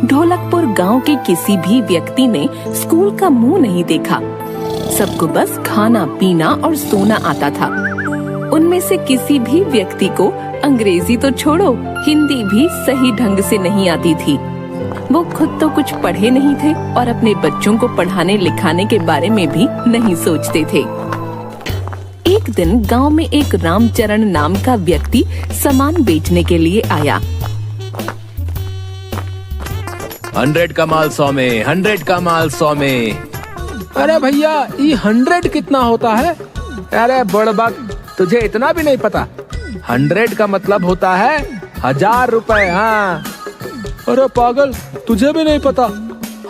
ढोलकपुर गांव के किसी भी व्यक्ति ने स्कूल का मुंह नहीं देखा। सबको बस खाना पीना और सोना आता था। उनमें से किसी भी व्यक्ति को अंग्रेजी तो छोड़ो, हिंदी भी सही ढंग से नहीं आती थी। वो खुद तो कुछ पढ़े नहीं थे और अपने बच्चों को पढ़ाने लिखाने के बारे में भी नहीं सोचते थे। एक दिन गांव में एक रामचरण नाम का व्यक्ति सामान बेचने के लिए आया। 100 का माल 100 में, 100 का माल 100 में। अरे भैया, ये 100 कितना होता है? अरे बड़बक, तुझे इतना भी नहीं पता। 100 का मतलब होता है 1000 रुपए। हाँ। अरे पागल, तुझे भी नहीं पता?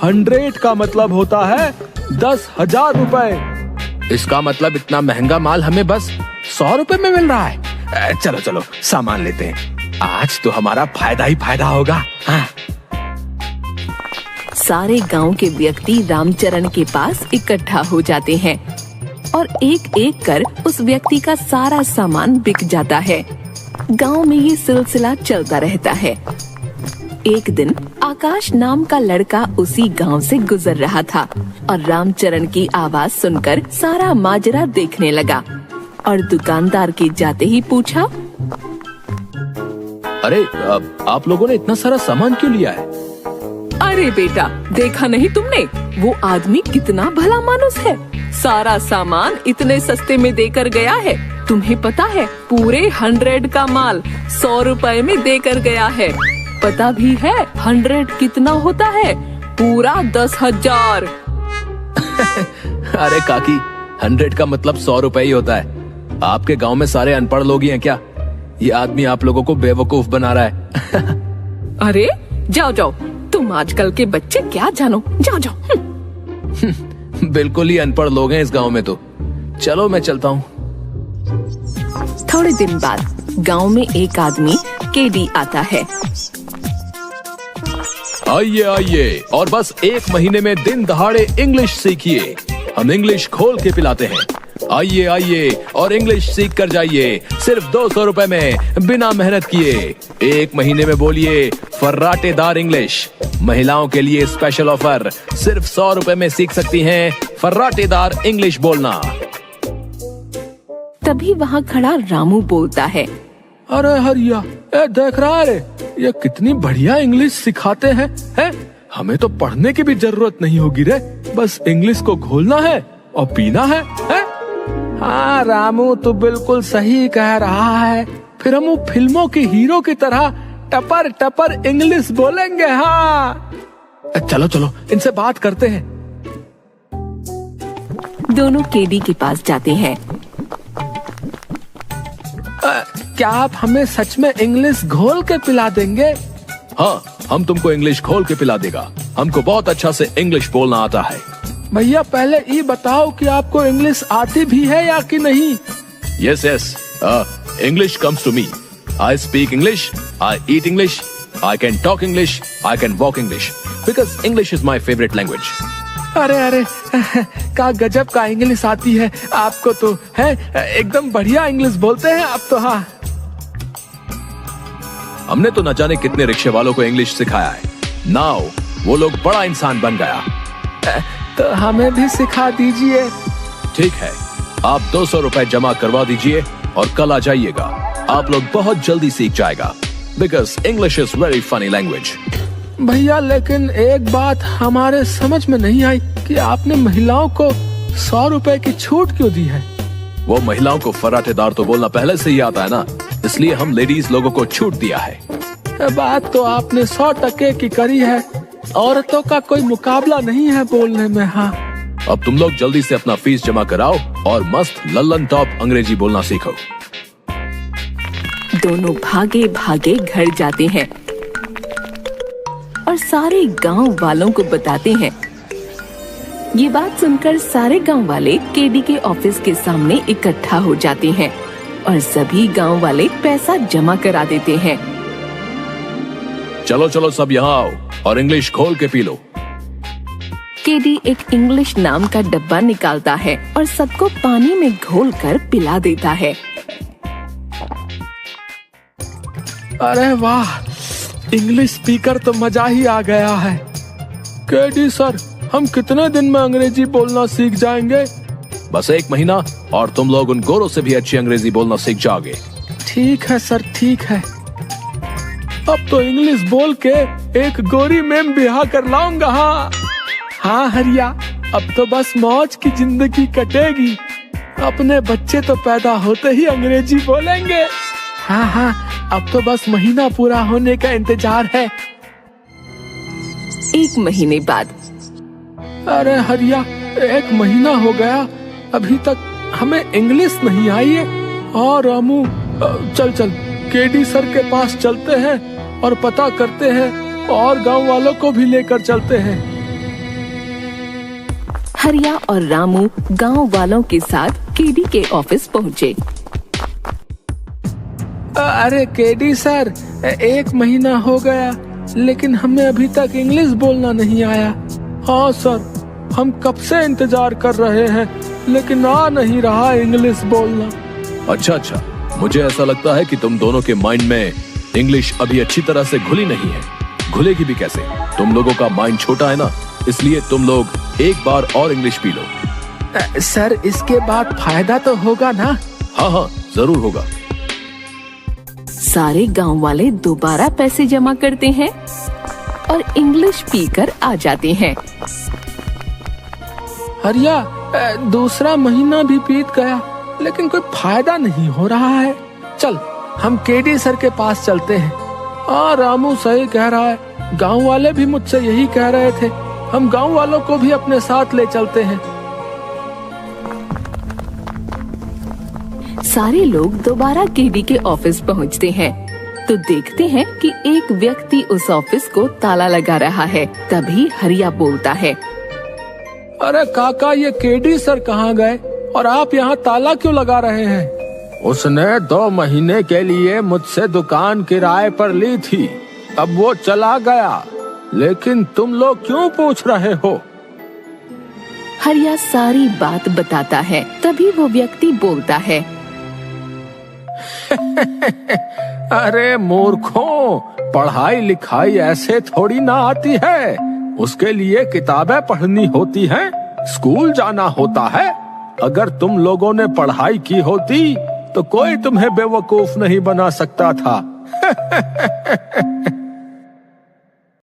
100 का मतलब होता है 10,000 रुपए। इसका मतलब इतना महंगा माल हमें बस 100 रुपए में मिल रहा है। चलो चलो सामान लेते हैं, आज तो हमारा फायदा ही फायदा होगा। हाँ। सारे गांव के व्यक्ति रामचरण के पास इकट्ठा हो जाते हैं और एक एक कर उस व्यक्ति का सारा सामान बिक जाता है। गांव में ये सिलसिला चलता रहता है। एक दिन आकाश नाम का लड़का उसी गांव से गुजर रहा था और रामचरण की आवाज सुनकर सारा माजरा देखने लगा और दुकानदार के जाते ही पूछा, अरे आप लोगों ने इतना सारा सामान क्यों लिया है? अरे बेटा, देखा नहीं तुमने? वो आदमी कितना भला मानुस है, सारा सामान इतने सस्ते में देकर गया है। तुम्हें पता है, पूरे 100 का माल 100 रुपए में देकर गया है। पता भी है 100 कितना होता है? पूरा 10,000। अरे काकी, 100 का मतलब 100 रुपए ही होता है। आपके गांव में सारे अनपढ़ लोग ही हैं क्या? ये आदमी आप लोगों को बेवकूफ बना रहा है। अरे जाओ जाओ, तुम आजकल के बच्चे क्या जानो, जाओ जाओ। बिल्कुल ही अनपढ़ लोग हैं इस गांव में तो। चलो मैं चलता हूँ। थोड़े दिन बाद गांव में एक आदमी केडी आता है। आइए आइए और बस 1 महीने में दिन दहाड़े इंग्लिश सीखिए। हम इंग्लिश खोल के पिलाते हैं। आइए आइए और इंग्लिश सीख कर जाइए, सिर्फ 200 रुपए में, बिना मेहनत किए। 1 महीने में बोलिए फर्राटेदार इंग्लिश। महिलाओं के लिए स्पेशल ऑफर, सिर्फ 100 रुपए में सीख सकती हैं फर्राटेदार इंग्लिश बोलना। तभी वहाँ खड़ा रामू बोलता है, अरे हरिया, देख रहा है ये कितनी बढ़िया इंग्लिश सिखाते हैं। हमें तो पढ़ने की भी जरूरत नहीं होगी रे, बस इंग्लिश को घोलना है और पीना है। हाँ रामू, तू बिल्कुल सही कह रहा है। फिर हम फिल्मों के हीरो की तरह टपर टपर इंग्लिश बोलेंगे। हाँ चलो चलो इनसे बात करते हैं। दोनों केडी के पास जाते हैं। क्या आप हमें सच में इंग्लिश घोल के पिला देंगे? हाँ, हम तुमको इंग्लिश खोल के पिला देगा। हमको बहुत अच्छा से इंग्लिश बोलना आता है। भैया पहले ये बताओ कि आपको इंग्लिश आती भी है या कि नहीं? Yes, yes. English comes to me. I speak English. I eat English. I can talk English. I can walk English. Because English is my favorite language. अरे अरे, का गजब का इंग्लिश आती है आपको तो, है एकदम बढ़िया इंग्लिश बोलते हैं आप तो। हाँ, हमने तो न जाने कितने रिक्शे वालों को इंग्लिश सिखाया है। नाउ वो लोग बड़ा इंसान बन गया। तो हमें भी सिखा दीजिए। ठीक है, आप 200 रुपए जमा करवा दीजिए और कल आ जाइएगा। आप लोग बहुत जल्दी सीख जाएगा। Because English is very funny language. भैया लेकिन एक बात हमारे समझ में नहीं आई कि आपने महिलाओं को 100 रुपए की छूट क्यों दी है? वो महिलाओं को फर्राटेदार तो बोलना पहले से ही आता है ना, इसलिए हम लेडीज लोगों को छूट दिया है। बात तो आपने 100% की करी है। औरतों का कोई मुकाबला नहीं है बोलने में। हाँ, अब तुम लोग जल्दी से अपना फीस जमा कराओ और मस्त लल्लन टॉप अंग्रेजी बोलना सीखो। दोनों भागे भागे घर जाते हैं और सारे गांव वालों को बताते हैं। ये बात सुनकर सारे गांव वाले केडी के ऑफिस के सामने इकट्ठा हो जाते हैं और सभी गांव वाले पैसा जमा करा देते हैं। चलो चलो सब यहाँ आओ और इंग्लिश खोल के पी लो। केडी एक इंग्लिश नाम का डब्बा निकालता है और सबको पानी में घोलकर पिला देता है। अरे वाह, इंग्लिश स्पीकर तो मजा ही आ गया है। केडी सर, हम कितने दिन में अंग्रेजी बोलना सीख जाएंगे? बस 1 महीना और तुम लोग उन गोरों से भी अच्छी अंग्रेजी बोलना सीख जाओगे। ठीक है सर, ठीक है। अब तो इंग्लिश बोल के एक गोरी मैम ब्याह कर लाऊंगा। हाँ हरिया, अब तो बस मौज की जिंदगी कटेगी। अपने बच्चे तो पैदा होते ही अंग्रेजी बोलेंगे। हाँ, अब तो बस महीना पूरा होने का इंतजार है। 1 महीने बाद। अरे हरिया, 1 महीना हो गया, अभी तक हमें इंग्लिश नहीं आई है। और रामू, चल केडी सर के पास चलते हैं और पता करते हैं, और गांव वालों को भी लेकर चलते हैं। हरिया और रामू गांव वालों के साथ केडी के ऑफिस पहुँचे। अरे केडी सर, 1 महीना हो गया, लेकिन हमें अभी तक इंग्लिश बोलना नहीं आया। हाँ सर, हम कब से इंतजार कर रहे हैं, लेकिन आ नहीं रहा इंग्लिश बोलना। अच्छा, मुझे ऐसा लगता है कि तुम दोनों के माइंड में इंग्लिश अभी अच्छी तरह से घुली नहीं है। घुलेगी भी कैसे? तुम लोगों का माइंड छोटा है ना, इसलिए तुम लोग एक बार और इंग्लिश पी लो। सर, इसके बाद फायदा तो होगा ना? हाँ, जरूर होगा। सारे गांव वाले दोबारा पैसे जमा करते हैं और इंग्लिश पीकर आ जाते हैं। हरिया, 2 महीना भी बीत गया, लेकिन कोई फायदा नहीं हो रहा है। चल, हम केडी सर के पास चलते हैं। हाँ, रामू सही कह रहा है, गांव वाले भी मुझसे यही कह रहे थे। हम गांव वालों को भी अपने साथ ले चलते हैं। सारे लोग दोबारा केडी के ऑफिस पहुंचते हैं तो देखते हैं कि एक व्यक्ति उस ऑफिस को ताला लगा रहा है। तभी हरिया बोलता है, अरे काका, ये केडी सर कहाँ गए और आप यहाँ ताला क्यों लगा रहे हैं? उसने 2 महीने के लिए मुझसे दुकान किराए पर ली थी, अब वो चला गया, लेकिन तुम लोग क्यों पूछ रहे हो? हरिया सारी बात बताता है। तभी वो व्यक्ति बोलता है, अरे मूर्खों, पढ़ाई लिखाई ऐसे थोड़ी ना आती है। उसके लिए किताबें पढ़नी होती हैं, स्कूल जाना होता है। अगर तुम लोगों ने पढ़ाई की होती तो कोई तुम्हें बेवकूफ नहीं बना सकता था।